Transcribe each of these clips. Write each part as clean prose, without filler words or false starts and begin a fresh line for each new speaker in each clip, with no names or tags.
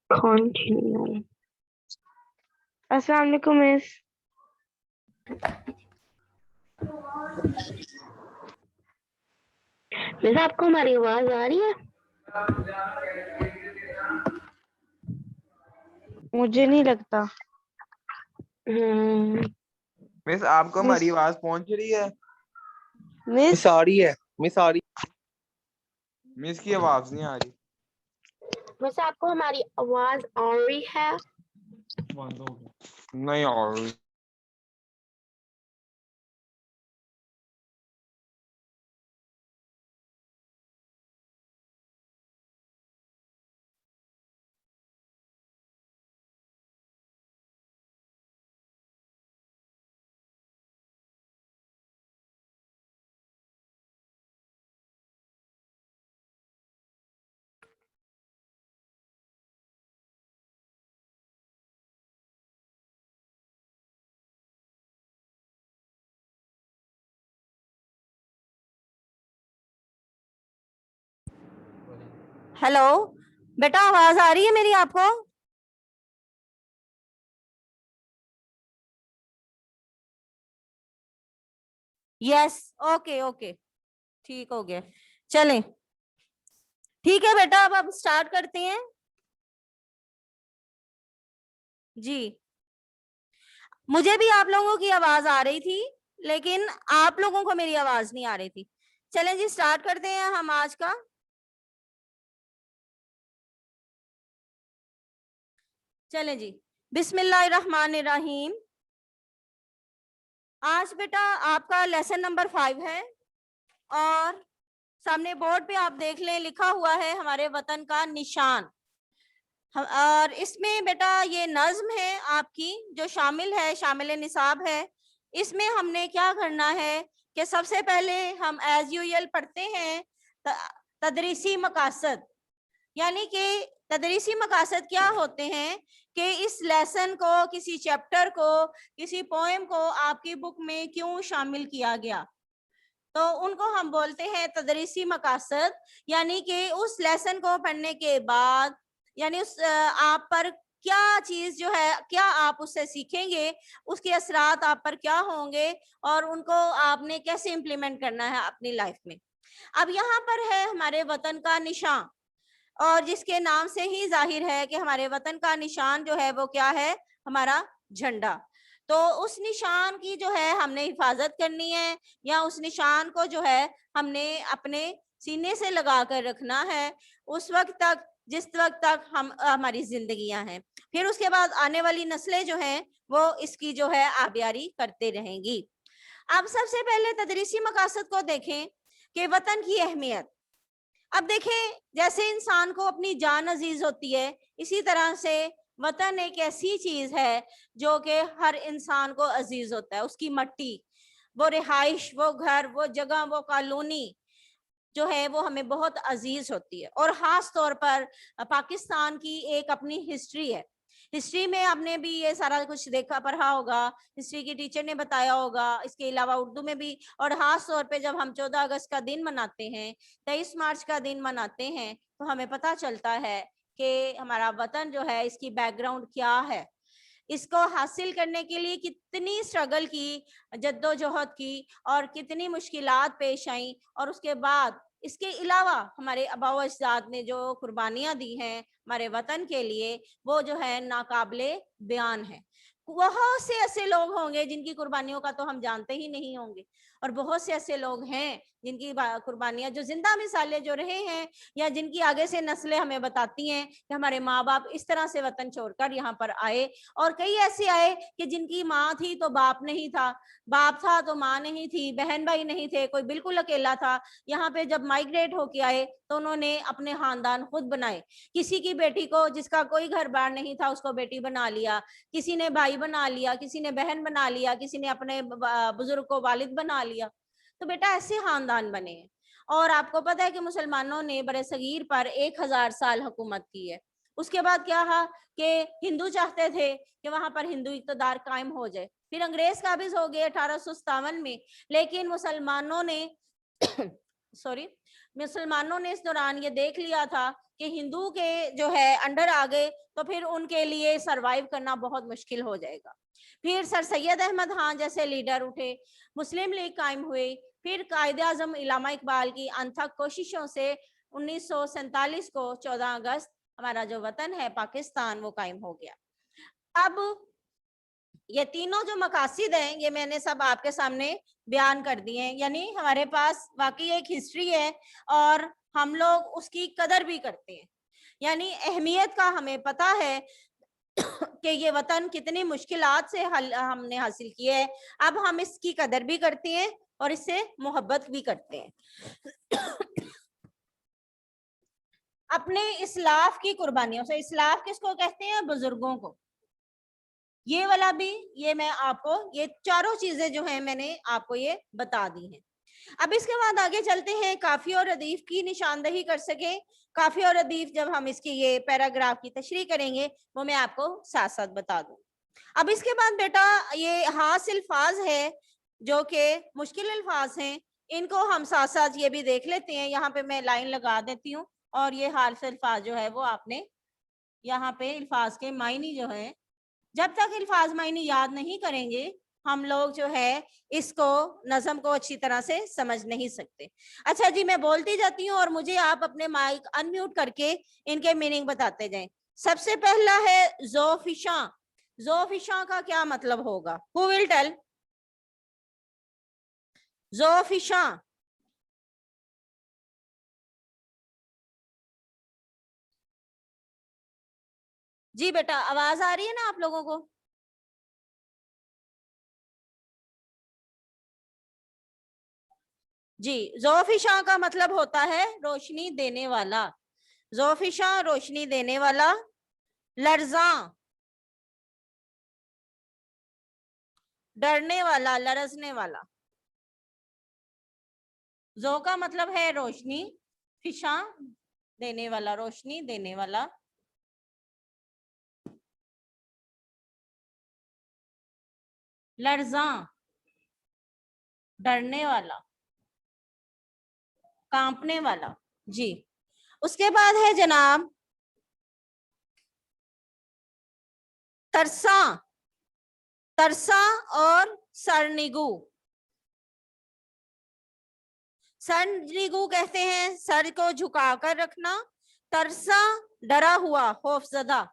Continue. अस्सलाम वालेकुम miss. Miss आपको हमारी आवाज आ रही है? मुझे नहीं लगता।
मिस आपको हमारी आवाज पहुंच रही है?
मिस
आ रही है, मिस आ रही।
मिस की आवाज नहीं आ रही।
मिस आपको हमारी आवाज आ रही है?
नहीं आ रही।
हेलो बेटा, आवाज आ रही है मेरी आपको? यस, ओके ओके, ठीक हो गया। चलें, ठीक है बेटा, अब स्टार्ट करते हैं जी। मुझे भी आप लोगों की आवाज आ रही थी, लेकिन आप लोगों को मेरी आवाज नहीं आ रही थी। चलें जी, स्टार्ट करते हैं हम आज का। चलें जी, बिस्मिल्लाहिर्रहमानिर्रहीम। आज बेटा आपका लेसन नंबर 5 है और सामने बोर्ड पे आप देख लें, लिखा हुआ है हमारे वतन का निशान। और इसमें बेटा ये नज्म है आपकी जो शामिल है, शामिल निसाब है। इसमें हमने क्या करना है कि सबसे पहले हम एज यूजुअल पढ़ते हैं तदरीसी मकासद, यानी कि तदरीसी मकासद क्या होते हैं कि इस लेसन को, किसी चैप्टर को, किसी पोएम को आपकी बुक में क्यों शामिल किया गया, तो उनको हम बोलते हैं तदरीसी मकासद। यानी कि उस लेसन को पढ़ने के बाद, यानी उस आप पर क्या चीज जो है, क्या आप उससे सीखेंगे, उसके असरात आप पर क्या होंगे और उनको आपने कैसे इम्प्लीमेंट करना है अपनी लाइफ में। अब यहाँ पर है हमारे वतन का निशान, और जिसके नाम से ही जाहिर है कि हमारे वतन का निशान जो है वो क्या है, हमारा झंडा। तो उस निशान की जो है हमने हिफाजत करनी है, या उस निशान को जो है हमने अपने सीने से लगा कर रखना है उस वक्त तक जिस वक्त तक हम हमारी जिंदगियां हैं। फिर उसके बाद आने वाली नस्लें जो हैं वो इसकी जो है आबियारी करते रहेंगी। अब सबसे पहले तदरीसी मकासद को देखें कि वतन की अहमियत। अब देखें, जैसे इंसान को अपनी जान अजीज होती है, इसी तरह से वतन एक ऐसी चीज है जो कि हर इंसान को अजीज होता है। उसकी मट्टी, वो रिहाइश, वो घर, वो जगह, वो कॉलोनी जो है वो हमें बहुत अजीज होती है। और खास तौर पर पाकिस्तान की एक अपनी हिस्ट्री है। हिस्ट्री में आपने भी ये सारा कुछ देखा, पढ़ा होगा, हिस्ट्री की टीचर ने बताया होगा, इसके अलावा उर्दू में भी। और खास तौर पे जब हम 14 अगस्त का दिन मनाते हैं, 23 मार्च का दिन मनाते हैं, तो हमें पता चलता है कि हमारा वतन जो है इसकी बैकग्राउंड क्या है, इसको हासिल करने के लिए कितनी स्ट्रगल की, जद्दोजहद की, और कितनी मुश्किलात पेश आई। और उसके बाद इसके अलावा हमारे आबा अजदाद ने जो कुर्बानियां दी हैं हमारे वतन के लिए, वो जो है नाकाबिले बयान है। बहुत से ऐसे लोग होंगे जिनकी कुर्बानियों का तो हम जानते ही नहीं होंगे, और बहुत से ऐसे लोग हैं जिनकी कुर्बानियां, जो जिंदा मिसालें जो रहे हैं, या जिनकी आगे से नस्लें हमें बताती हैं कि हमारे माँ बाप इस तरह से वतन छोड़कर यहाँ पर आए। और कई ऐसे आए कि जिनकी माँ थी तो बाप नहीं था, बाप था तो माँ नहीं थी, बहन भाई नहीं थे, कोई बिल्कुल अकेला था। यहाँ पे जब माइग्रेट होके आए तो उन्होंने अपने खानदान खुद बनाए। किसी की बेटी को, जिसका कोई घर बार नहीं था, उसको बेटी बना लिया, किसी ने भाई बना लिया, किसी ने बहन बना लिया, किसी ने अपने बुजुर्ग को वालिद बना लिया। तो बेटा ऐसे खानदान बने हैं। और आपको पता है कि मुसलमानों ने बड़े सगीर पर 1000 साल हुकूमत की है। उसके बाद क्या था कि हिंदू चाहते थे कि वहां पर हिंदू इक़्तिदार कायम हो जाए, फिर अंग्रेज काबिज हो गए 1857 में, लेकिन मुसलमानों ने सॉरी मुसलमानों ने इस दौरान ये देख लिया था कि हिंदू के जो है अंडर आ गए तो फिर उनके लिए सरवाइव करना बहुत मुश्किल हो जाएगा। फिर सर सैयद अहमद खान जैसे लीडर उठे, मुस्लिम लीग कायम हुई, फिर कायदे आजम इलामा इकबाल की अनथक कोशिशों से 1947 को 14 अगस्त हमारा जो वतन है पाकिस्तान वो कायम हो गया। अब ये तीनों जो मकासद हैं ये मैंने सब आपके सामने बयान कर दिए हैं, यानी हमारे पास वाकई एक हिस्ट्री है और हम लोग उसकी कदर भी करते हैं, यानी अहमियत का हमें पता है कि ये वतन कितनी मुश्किलात से हमने हासिल किया है। अब हम इसकी कदर भी करते हैं और इससे मोहब्बत भी करते हैं। अपने इस्लाफ की कुर्बानियों से, इस्लाफ किसको कहते हैं? बुजुर्गों को। ये वाला भी ये मैं आपको ये चारों चीजें जो हैं मैंने आपको ये बता दी हैं। अब इसके बाद आगे चलते हैं, काफी और रदीफ की निशानदही कर सके। काफी और रदीफ जब हम इसकी ये पैराग्राफ की तशरीह करेंगे वो मैं आपको साथ साथ बता दूं। अब इसके बाद बेटा ये हास अल्फाज है जो कि मुश्किल अल्फाज हैं, इनको हम साथ साथ ये भी देख लेते हैं। यहाँ पे मैं लाइन लगा देती हूँ और ये हास अल्फाज जो है वो आपने यहाँ पे अल्फाज के मायने जो है, जब तक अल्फाज मायने याद नहीं करेंगे हम लोग जो है इसको नज़म को अच्छी तरह से समझ नहीं सकते। अच्छा जी, मैं बोलती जाती हूँ और मुझे आप अपने माइक अनम्यूट करके इनके मीनिंग बताते जाएं। सबसे पहला है ज़ोफिशा। ज़ोफिशा का क्या मतलब होगा? Who will tell? ज़ोफिशा। जी बेटा आवाज आ रही है ना आप लोगों को? जी, ज़ोफिशा का मतलब होता है रोशनी देने वाला। ज़ोफिशा रोशनी देने वाला। लर्जा डरने वाला, लरजने वाला। जो का मतलब है रोशनी, फिशा देने वाला, रोशनी देने वाला। लर्जा डरने वाला, कांपने वाला। जी, उसके बाद है जनाब तरसा। तरसा और सरनिगु। सरनिगु कहते हैं सर को झुकाकर रखना। तरसा डरा हुआ, खौफजदा।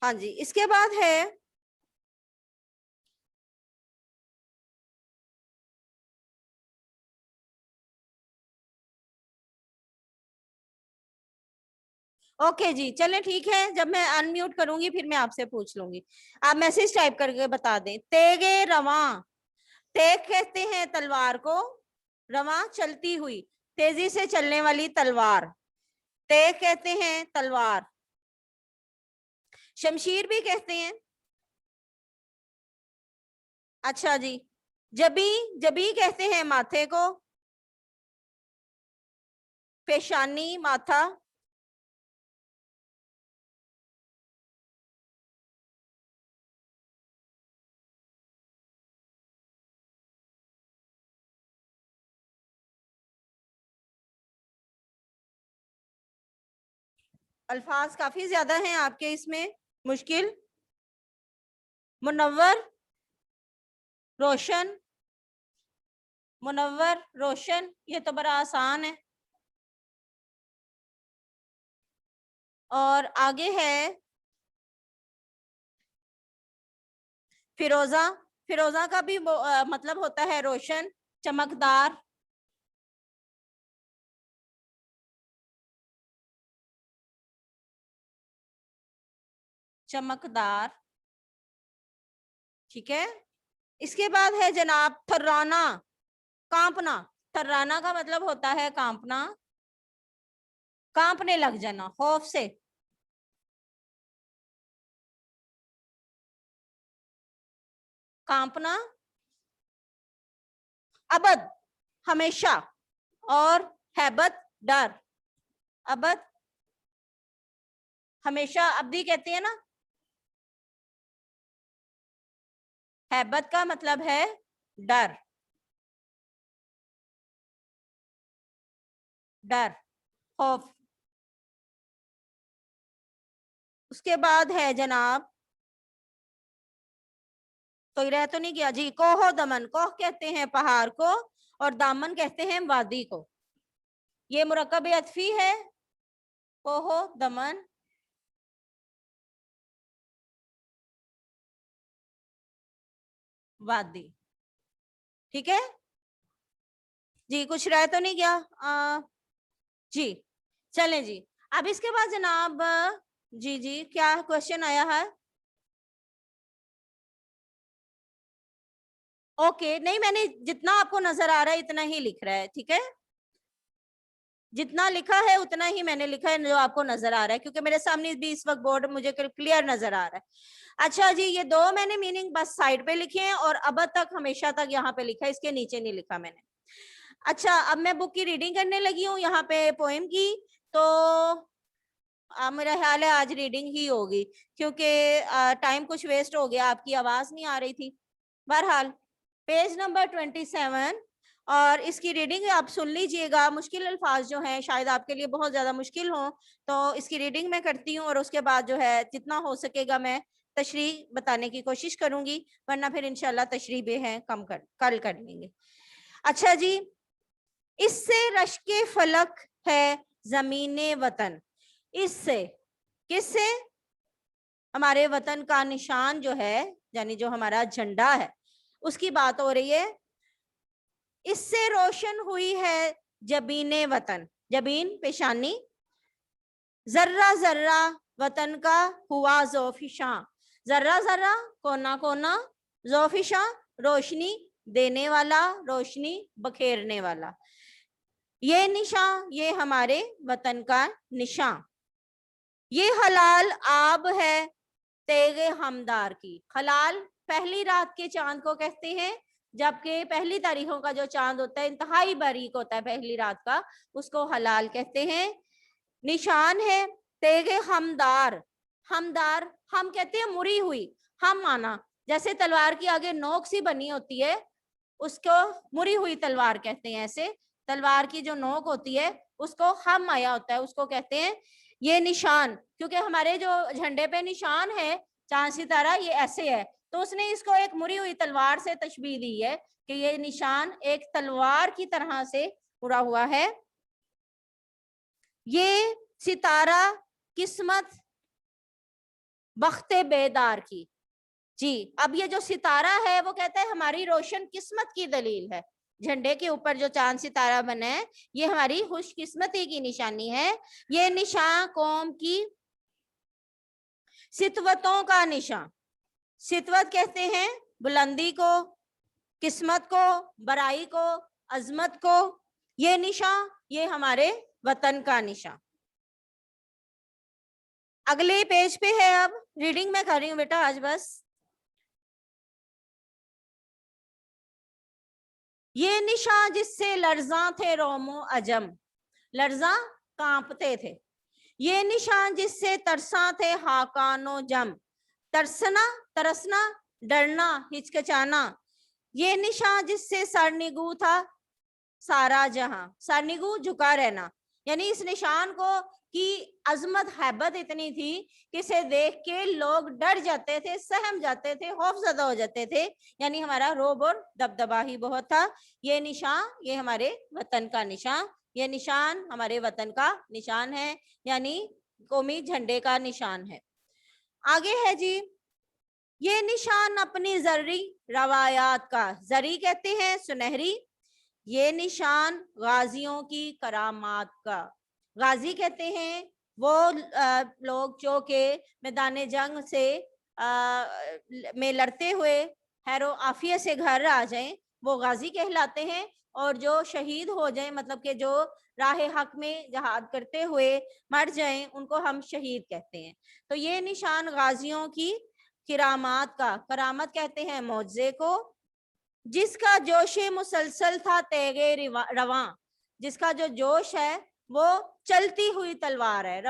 हाँ जी, इसके बाद है ओके जी, चलें ठीक है, जब मैं अनम्यूट करूंगी फिर मैं आपसे पूछ लूंगी। आप मैसेज टाइप करके बता दें। तेगे रवा। तेग कहते हैं तलवार को, रवा चलती हुई, तेजी से चलने वाली तलवार, तेग कहते हैं तलवार। शमशीर भी कहते हैं। अच्छा जी, जबी, जबी कहते हैं माथे को, पेशानी, माथा। अल्फाज काफी ज्यादा हैं आपके इसमें, मुश्किल। मुनव्वर रोशन, मुनव्वर रोशन, ये तो बड़ा आसान है। और आगे है फिरोजा। फिरोजा का भी मतलब होता है रोशन, चमकदार। चमकदार, ठीक है। इसके बाद है जनाब थर्राना, कांपना। थर्राना का मतलब होता है कांपना, कांपने लग जाना खौफ से, कांपना, अबद हमेशा, और हैबत डर, अबद हमेशा अब्दी कहते हैं ना, हैबत का मतलब है डर, डर खौफ। उसके बाद है जनाब, कोई रह तो नहीं गया जी, कोहो दमन, कोह कहते हैं पहाड़ को और दामन कहते हैं वादी को। ये मुरक्कब अतफी है, कोहो दमन, वादी, ठीक है जी, कुछ रह तो नहीं गया जी। चलें जी, अब इसके बाद जनाब जी जी क्या क्वेश्चन आया है? ओके, नहीं मैंने जितना आपको नजर आ रहा है इतना ही लिख रहा है, ठीक है, जितना लिखा है उतना ही मैंने लिखा है जो आपको नजर आ रहा है, क्योंकि मेरे सामने भी इस वक्त बोर्ड मुझे क्लियर नजर आ रहा है। अच्छा जी, ये दो मैंने मीनिंग बस साइड पे लिखे हैं और अब तक हमेशा तक यहाँ पे लिखा है, इसके नीचे नहीं लिखा मैंने। अच्छा, अब मैं बुक की रीडिंग करने लगी हूँ यहाँ पे पोएम की, तो मेरा ख्याल है आज रीडिंग ही होगी, क्योंकि टाइम कुछ वेस्ट हो गया, आपकी आवाज नहीं आ रही थी। बहरहाल पेज नंबर 27 और इसकी रीडिंग आप सुन लीजिएगा। मुश्किल अल्फाज जो हैं शायद आपके लिए बहुत ज्यादा मुश्किल हो, तो इसकी रीडिंग मैं करती हूँ और उसके बाद जो है जितना हो सकेगा मैं तशरीह बताने की कोशिश करूंगी, वरना फिर इंशाल्लाह तशरीह भी है कल कर लेंगे। अच्छा जी, इससे रश्के फलक है जमीने वतन, इससे किससे? हमारे वतन का निशान जो है, यानी जो हमारा झंडा है उसकी बात हो रही है। इससे रोशन हुई है जबीने वतन, जबीन पेशानी, जर्रा जर्रा वतन का हुआ ज़ोफिशां, जर्रा जर्रा कोना कोना, ज़ोफिशां रोशनी देने वाला, रोशनी बखेरने वाला। ये निशान, ये हमारे वतन का निशान। ये हलाल आब है तेगे हमदार की, हलाल पहली रात के चांद को कहते हैं, जबकि पहली तारीखों का जो चांद होता है इंतहाई बारीक होता है पहली रात का, उसको हलाल कहते हैं। निशान है तेगे हमदार, हमदार हम कहते हैं मुरी हुई, हम माना जैसे तलवार की आगे नोक सी बनी होती है उसको मुरी हुई तलवार कहते हैं, ऐसे तलवार की जो नोक होती है उसको हम आया होता है, उसको कहते हैं। ये निशान, क्योंकि हमारे जो झंडे पे निशान है चांद सितारा ये ऐसे है, तो उसने इसको एक मुरी हुई तलवार से तशबीह दी है कि ये निशान एक तलवार की तरह से मुड़ा हुआ है। ये सितारा किस्मत बख्ते बेदार की जी। अब ये जो सितारा है वो कहता है हमारी रोशन किस्मत की दलील है, झंडे के ऊपर जो चांद सितारा बना है ये हमारी खुशकिस्मती की निशानी है। ये निशान कौम की सितवतों का निशान, सितवत कहते हैं बुलंदी को, किस्मत को, बड़ाई को, अजमत को। ये निशान ये हमारे वतन का निशान। अगले पेज पे है, अब रीडिंग मैं कर रही हूँ बेटा आज बस। ये निशान जिससे लर्जा थे रोमो अजम, लर्जा कांपते थे। ये निशान जिससे तरसा थे हाकानो जम, तरसना तरसना डरना हिचकिचाना। ये निशान जिससे सरनिगू था सारा जहां, सरनिगू झुका रहना, यानी इस निशान को की अजमत हैबत इतनी थी कि इसे देख के लोग डर जाते थे, सहम जाते थे, खौफजदा हो जाते थे, यानी हमारा रोब और दबदबा ही बहुत था। ये निशान ये हमारे वतन का निशान, ये निशान हमारे वतन का निशान है, यानी कौमी झंडे का निशान है। आगे है जी, ये निशान अपनी जर्री रवायात का, जरी कहते हैं सुनहरी, ये निशान गाजियों की करामात का, गाजी कहते हैं वो लोग जो के मैदान जंग से में लड़ते हुए हैरो आफियत से घर आ जाएं, वो गाजी कहलाते हैं। اور جو شہید ہو جائیں مطلب کہ جو راہ حق میں جہاد کرتے ہوئے مر جائیں ان کو ہم شہید کہتے ہیں. تو یہ نشان غازیوں کی کرامات کا، کرامت کہتے ہیں معجزے کو، جس کا جوش مسلسل تھا تیغ رواں، جس کا جو جوش ہے وہ چلتی ہوئی تلوار ہے،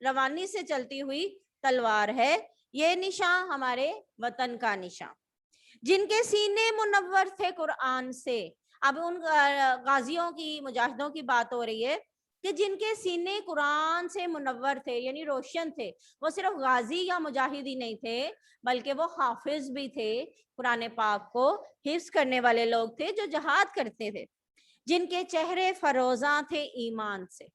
روانی سے چلتی ہوئی تلوار ہے. یہ نشان ہمارے وطن کا نشان. جن کے سینے منور تھے قرآن سے. اب ان غازیوں کی، مجاہدوں کی بات ہو رہی ہے کہ جن کے سینے قرآن سے منور تھے یعنی روشن تھے. وہ صرف غازی یا مجاہد ہی نہیں تھے بلکہ وہ حافظ بھی تھے، قرآن پاک کو حفظ کرنے والے لوگ تھے جو جہاد کرتے تھے. جن کے چہرے فروزاں تھے ایمان سے.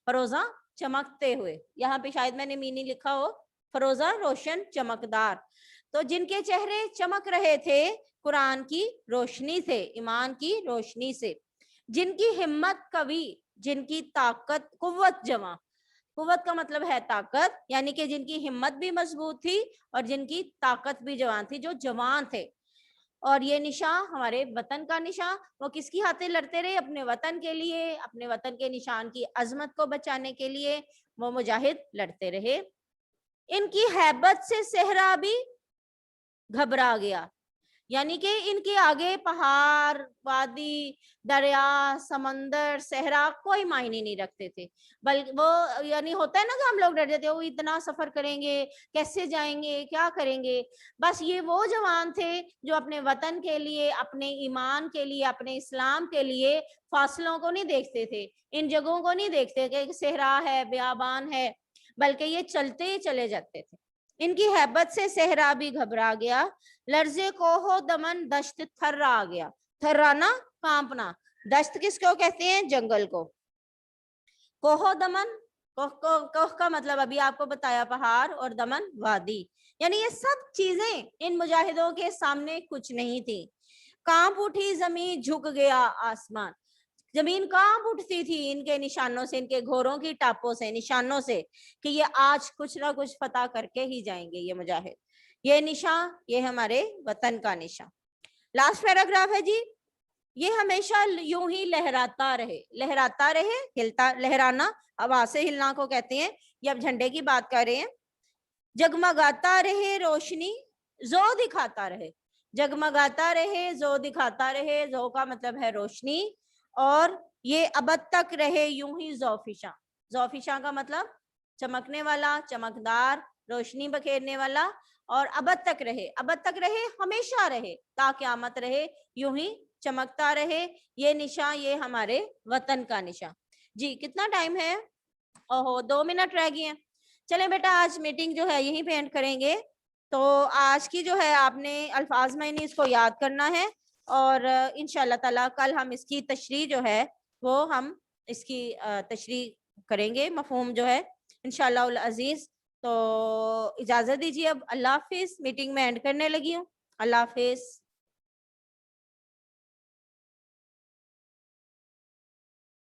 فروزاں چمکتے ہوئے، یہاں پہ شاید میں نے میننگ لکھا ہو فروزاں روشن چمکدار. تو جن کے چہرے چمک رہے تھے قرآن کی روشنی سے، ایمان کی روشنی سے. جن کی ہمت قوی، جن کی طاقت قوت جواں. قوت کا مطلب ہے طاقت، یعنی کہ جن کی ہمت بھی مضبوط تھی اور جن کی طاقت بھی جوان تھی، جو جوان تھے. اور یہ نشان ہمارے وطن کا نشان. وہ کس کی خاطر لڑتے رہے؟ اپنے وطن کے لیے، اپنے وطن کے نشان کی عظمت کو بچانے کے لیے وہ مجاہد لڑتے رہے. ان کی ہیبت سے صحرا بھی گھبرا گیا، یعنی کہ ان کے آگے پہاڑ، وادی، دریا، سمندر، صحرا کوئی معنی نہیں رکھتے تھے. بلکہ وہ یعنی ہوتا ہے نا کہ ہم لوگ ڈر جاتے ہیں، وہ اتنا سفر کریں گے، کیسے جائیں گے، کیا کریں گے. بس یہ وہ جوان تھے جو اپنے وطن کے لیے، اپنے ایمان کے لیے، اپنے اسلام کے لیے فاصلوں کو نہیں دیکھتے تھے، ان جگہوں کو نہیں دیکھتے کہ صحرا ہے، بیابان ہے، بلکہ یہ چلتے ہی چلے جاتے تھے. ان کی ہیبت سے صحرا بھی گھبرا گیا، لرزے کوہ دمن دشت تھرا آ گیا. تھرانا کانپنا. دشت کس کو کہتے ہیں؟ جنگل کو. کوہ دمن، کوہ کا مطلب ابھی آپ کو بتایا پہاڑ، اور دمن وادی. یعنی یہ سب چیزیں ان مجاہدوں کے سامنے کچھ نہیں تھی. کانپ اٹھی زمین، جھک گیا آسمان. زمین کانپ اٹھتی تھی ان کے نشانوں سے، ان کے گھوڑوں کی ٹاپوں سے، نشانوں سے، کہ یہ آج کچھ نہ کچھ فتح کر کے ہی جائیں گے یہ مجاہد. یہ نشان، یہ ہمارے وطن کا نشان. لاسٹ پیراگراف ہے جی. یہ ہمیشہ یوں ہی لہراتا رہے. لہراتا رہے، ہلتا، لہرانا ہوا سے ہلنا کو کہتے ہیں. یہ اب جھنڈے کی بات کر رہے ہیں. جگمگاتا رہے روشنی، زو دکھاتا رہے. جگمگاتا رہے، زو دکھاتا رہے. زو کا مطلب ہے روشنی، اور یہ ابد تک رہے یوں ہی ذوفشاں. ذوفشاں کا مطلب چمکنے والا، چمکدار، روشنی بکھیرنے والا. اور ابد تک رہے، ابد تک رہے ہمیشہ رہے، تا قیامت رہے، یوں ہی چمکتا رہے. یہ نشان، یہ ہمارے وطن کا نشان. جی کتنا ٹائم ہے؟ اوہو 2 منٹ رہ گئے ہیں. چلیں بیٹا آج میٹنگ جو ہے یہیں پہ اینڈ کریں گے. تو آج کی جو ہے آپ نے الفاظ میں اس کو یاد کرنا ہے، اور انشاءاللہ تعالیٰ کل ہم اس کی تشریح جو ہے وہ ہم اس کی تشریح کریں گے، مفہوم جو ہے انشاءاللہ العزیز. تو اجازت دیجیے اب. اللہ حافظ. میٹنگ میں اینڈ کرنے لگی ہوں. اللہ حافظ.